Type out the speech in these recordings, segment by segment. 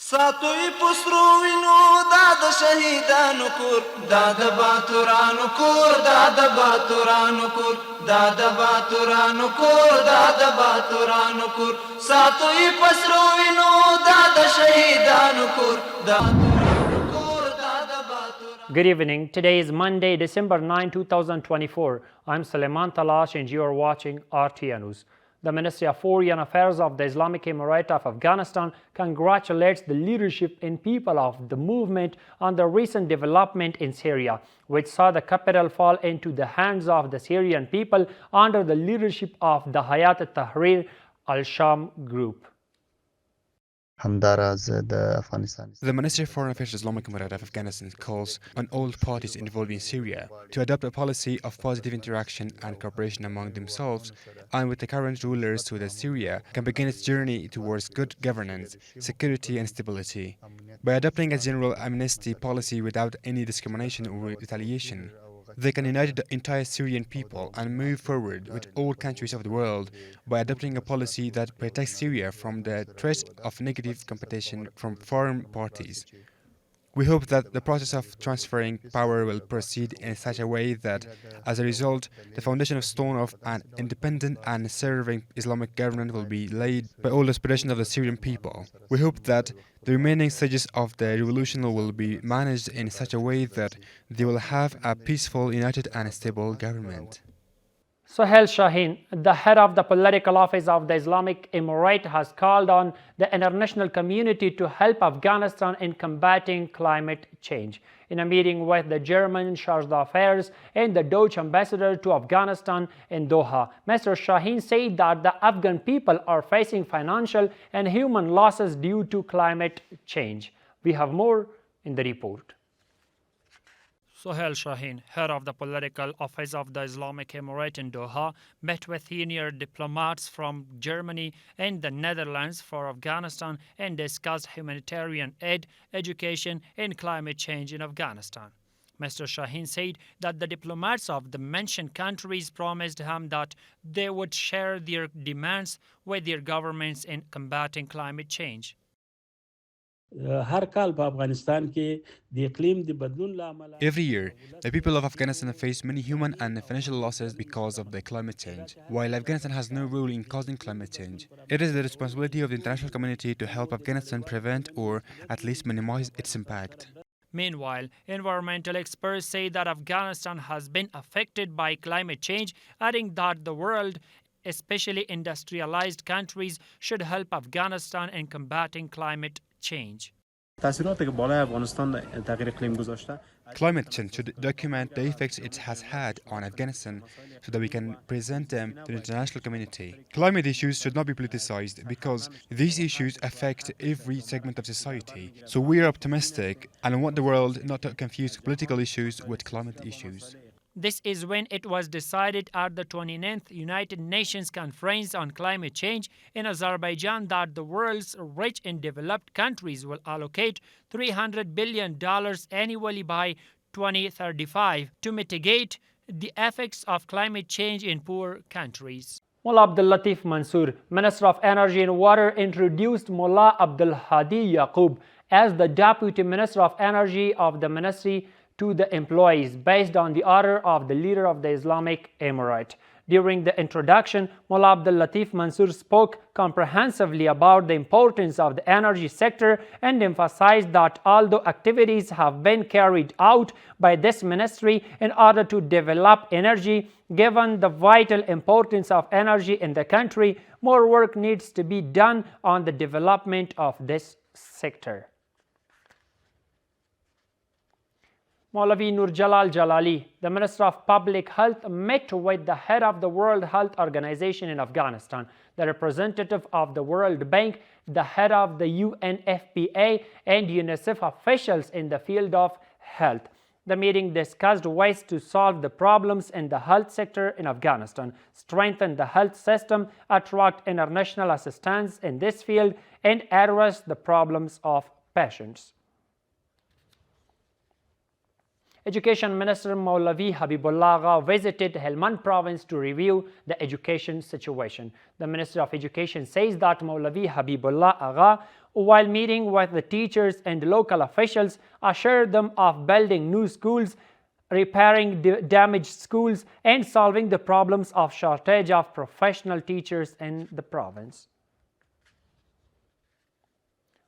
ساتوی پسرو وینو دا د شهیدانو کور دا د باتورانو کور دا د باتورانو کور دا د باتورانو کور دا د باتورانو کور ساتوی پسرو وینو دا د شهیدانو کور دا Good evening. Today is Monday, December 9, 2024. I'm Suleiman Talash and you are watching RTA News. The Ministry of Foreign Affairs of the Islamic Emirate of Afghanistan congratulates the leadership and people of the movement on the recent development in Syria, which saw the capital fall into the hands of the Syrian people under the leadership of the Hayat Tahrir al-Sham group. The Ministry of Foreign Affairs of the Islamic Emirate of Afghanistan calls on all parties involved in Syria to adopt a policy of positive interaction and cooperation among themselves and with the current rulers so that Syria can begin its journey towards good governance, security and stability. By adopting a general amnesty policy without any discrimination or retaliation, they can unite the entire Syrian people and move forward with all countries of the world by adopting a policy that protects Syria from the threat of negative competition from foreign parties. We hope that the process of transferring power will proceed in such a way that, as a result, the foundation of stone of an independent and serving Islamic government will be laid by all the aspirations of the Syrian people. We hope that the remaining stages of the revolution will be managed in such a way that they will have a peaceful, united and stable government. Sohail Shaheen, the head of the political office of the Islamic Emirate, has called on the international community to help Afghanistan in combating climate change. In a meeting with the German Charge d'Affaires and the Dutch ambassador to Afghanistan in Doha, Mr. Shaheen said that the Afghan people are facing financial and human losses due to climate change. We have more in the report. Sohail Shaheen, head of the political office of the Islamic Emirate in Doha, met with senior diplomats from Germany and the Netherlands for Afghanistan and discussed humanitarian aid, education and climate change in Afghanistan. Mr. Shaheen said that the diplomats of the mentioned countries promised him that they would share their demands with their governments in combating climate change. Every year, the people of Afghanistan face many human and financial losses because of the climate change. While Afghanistan has no role in causing climate change, it is the responsibility of the international community to help Afghanistan prevent or at least minimize its impact. Meanwhile, environmental experts say that Afghanistan has been affected by climate change, adding that the world, especially industrialized countries, should help Afghanistan in combating climate change. Climate change should document the effects it has had on Afghanistan so that we can present them to the international community. Climate issues should not be politicized because these issues affect every segment of society. So we are optimistic and want the world not to confuse political issues with climate issues. This is when it was decided at the 29th United Nations Conference on Climate Change in Azerbaijan that the world's rich and developed countries will allocate $300 billion annually by 2035 to mitigate the effects of climate change in poor countries. Mullah Abdul Latif Mansoor, Minister of Energy and Water, introduced Mullah Abdul Hadi Yaqub as the Deputy Minister of Energy of the Ministry to the employees based on the order of the leader of the Islamic Emirate. During the introduction, Mullah Abdul Latif Mansoor spoke comprehensively about the importance of the energy sector and emphasized that although activities have been carried out by this ministry in order to develop energy, given the vital importance of energy in the country, more work needs to be done on the development of this sector. Maulavi Nur Jalal Jalali, the Minister of Public Health, met with the head of the World Health Organization in Afghanistan, the representative of the World Bank, the head of the UNFPA, and UNICEF officials in the field of health. The meeting discussed ways to solve the problems in the health sector in Afghanistan, strengthen the health system, attract international assistance in this field, and address the problems of patients. Education Minister Maulavi Habibullah Agha visited Helmand province to review the education situation. The Minister of Education says that Maulavi Habibullah Agha while meeting with the teachers and local officials, assured them of building new schools, repairing damaged schools, and solving the problems of shortage of professional teachers in the province.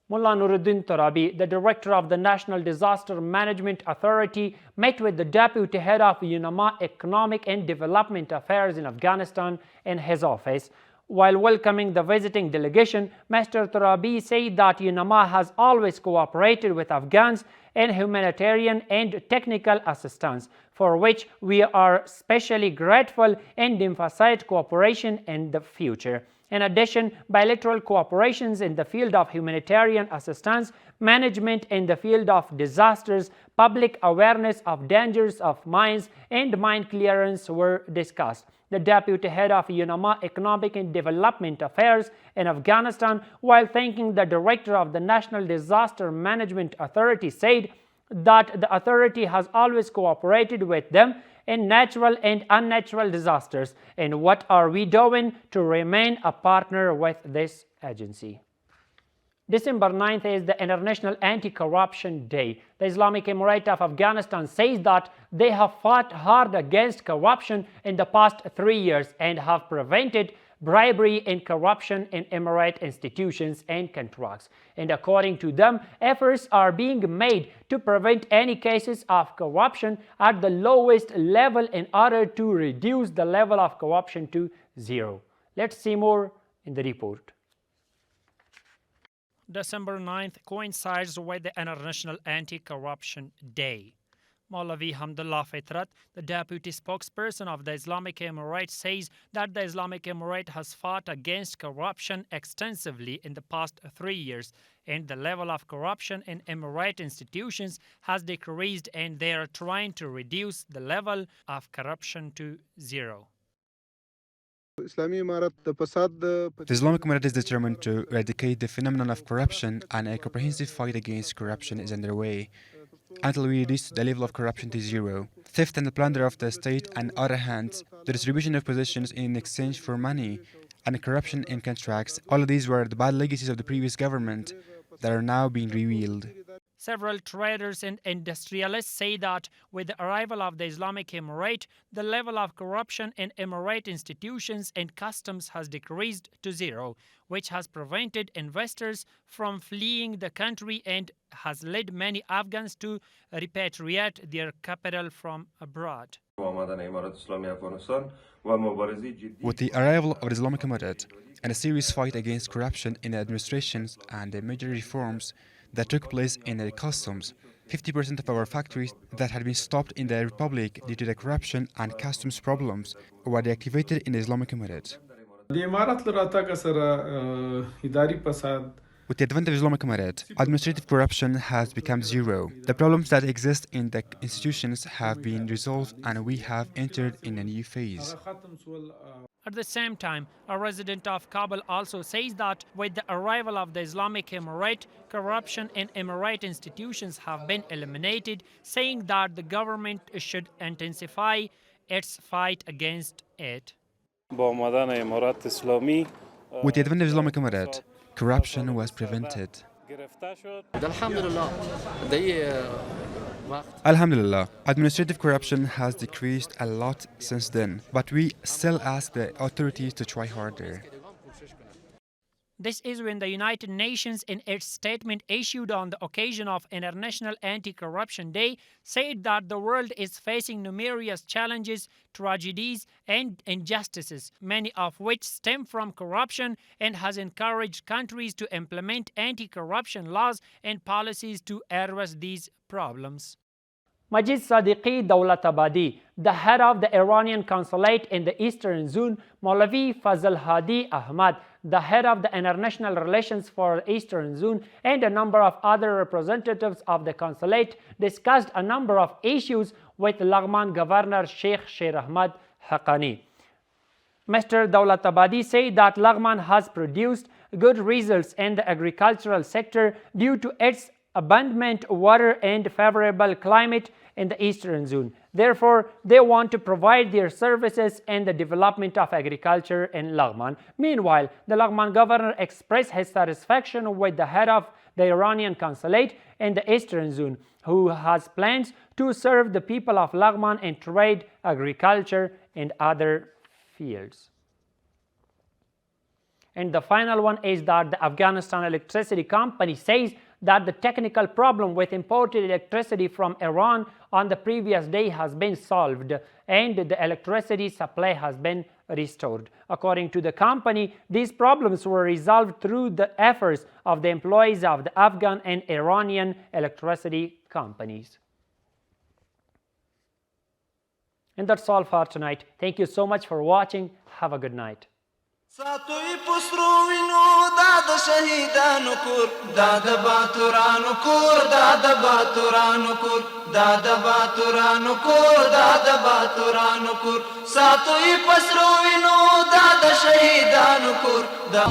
Mullah Nuruddin Turabi, the director of the National Disaster Management Authority, met with the deputy head of UNAMA Economic and Development Affairs in Afghanistan in his office. While welcoming the visiting delegation, Mr. Turabi said that UNAMA has always cooperated with Afghans in humanitarian and technical assistance, for which we are especially grateful, and emphasized cooperation in the future. In addition, bilateral cooperations in the field of humanitarian assistance, management in the field of disasters, public awareness of dangers of mines, and mine clearance were discussed. The deputy head of UNAMA Economic and Development Affairs in Afghanistan, while thanking the director of the National Disaster Management Authority, said that the authority has always cooperated with them in natural and unnatural disasters, and what are we doing to remain a partner with this agency. December 9th is the International Anti-Corruption Day. The Islamic Emirate of Afghanistan says that they have fought hard against corruption in the past 3 years and have prevented bribery and corruption in Emirate institutions and contracts. And according to them, efforts are being made to prevent any cases of corruption at the lowest level in order to reduce the level of corruption to zero. Let's see more in the report. December 9th coincides with the International Anti-Corruption Day. Maulavi Hamdullah Fitrat, the deputy spokesperson of the Islamic Emirate, says that the Islamic Emirate has fought against corruption extensively in the past 3 years, and the level of corruption in Emirate institutions has decreased, and they are trying to reduce the level of corruption to zero. The Islamic Emirate is determined to eradicate the phenomenon of corruption, and a comprehensive fight against corruption is underway until we reduce the level of corruption to zero. Theft and the plunder of the state, and on the other hand, the distribution of positions in exchange for money, and corruption in contracts, all of these were the bad legacies of the previous government that are now being revealed. Several traders and industrialists say that with the arrival of the Islamic Emirate, the level of corruption in Emirate institutions and customs has decreased to zero, which has prevented investors from fleeing the country and has led many Afghans to repatriate their capital from abroad. With the arrival of the Islamic Emirate and a serious fight against corruption in the administrations and the major reforms that took place in the customs, 50% of our factories that had been stopped in the Republic due to the corruption and customs problems were deactivated in the Islamic Emirate. With the advent of Islamic Emirate, administrative corruption has become zero. The problems that exist in the institutions have been resolved, and we have entered in a new phase. At the same time, a resident of Kabul also says that with the arrival of the Islamic Emirate, corruption in Emirate institutions have been eliminated, saying that the government should intensify its fight against it. With the advent of Islamic Emirate, corruption was prevented. Alhamdulillah, administrative corruption has decreased a lot since then, but we still ask the authorities to try harder. This is when the United Nations, in its statement issued on the occasion of International Anti-Corruption Day, said that the world is facing numerous challenges, tragedies, and injustices, many of which stem from corruption, and has encouraged countries to implement anti-corruption laws and policies to address these problems. Majid Sadiqi Dawlatabadi, the head of the Iranian consulate in the Eastern Zone, Maulavi Fazal Hadi Ahmad, the head of the International Relations for the Eastern Zone, and a number of other representatives of the consulate discussed a number of issues with Laghman Governor Sheikh Sher Ahmad Haqqani. Mr. Dawlatabadi said that Laghman has produced good results in the agricultural sector due to its abundant water and favorable climate in the eastern zone. Therefore, they want to provide their services in the development of agriculture in Laghman. Meanwhile, the Laghman governor expressed his satisfaction with the head of the Iranian consulate in the eastern zone, who has plans to serve the people of Laghman in trade, agriculture, and other fields. And the final one is that the Afghanistan Electricity Company says that the technical problem with imported electricity from Iran on the previous day has been solved and the electricity supply has been restored. According to the company, these problems were resolved through the efforts of the employees of the Afghan and Iranian electricity companies. And that's all for tonight. Thank you so much for watching. Have a good night. ساتوی پسرو وینو دا د شهیدانو کور دا د باتورانو کور دا د باتورانو کور دا د باتورانو کور دا د باتورانو کور ساتوی پسرو وینو دا د شهیدانو کور دا